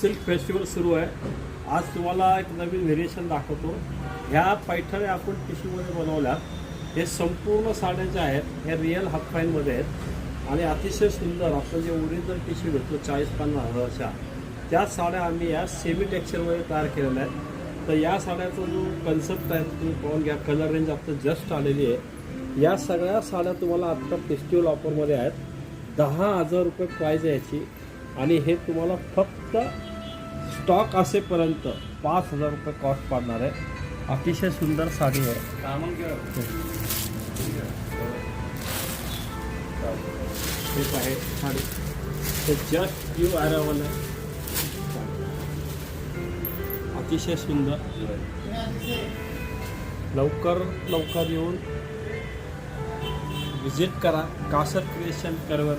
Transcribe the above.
Silk festival सुरू आहे. आज तुम्हाला एक नवीन व्हेरिएशन दाखवतो. ह्या पैठण्या आपण टिश्यूमध्ये बनवल्यात. हे संपूर्ण साड्या ज्या आहेत ह्या रिअल हातपाईंमध्ये आहेत आणि अतिशय सुंदर आपण जे ओरिजिनल टिश्यू घेतो 40-50 हजारच्या त्या साड्या आम्ही या सेमी टेक्स्चरमध्ये तयार केलेल्या आहेत. तर या साड्याचा जो कन्सेप्ट आहे तुम्ही पाहून घ्या. कलर रेंज आता जस्ट आलेली आहे. या सगळ्या साड्या तुम्हाला आत्ता फेस्टिवल ऑफरमध्ये आहेत. 10,000 रुपये प्राईज आहे याची आणि हे तुम्हाला फक्त स्टॉक असेपर्यंत 5,000 रुपये कॉस्ट पडणार आहे. अतिशय सुंदर साडी आहे. हेच आहे साडी. ते जस्ट न्यू अरायवल आहे. अतिशय सुंदर. लवकर येऊन विजिट करा कासर क्रिएशन करवर.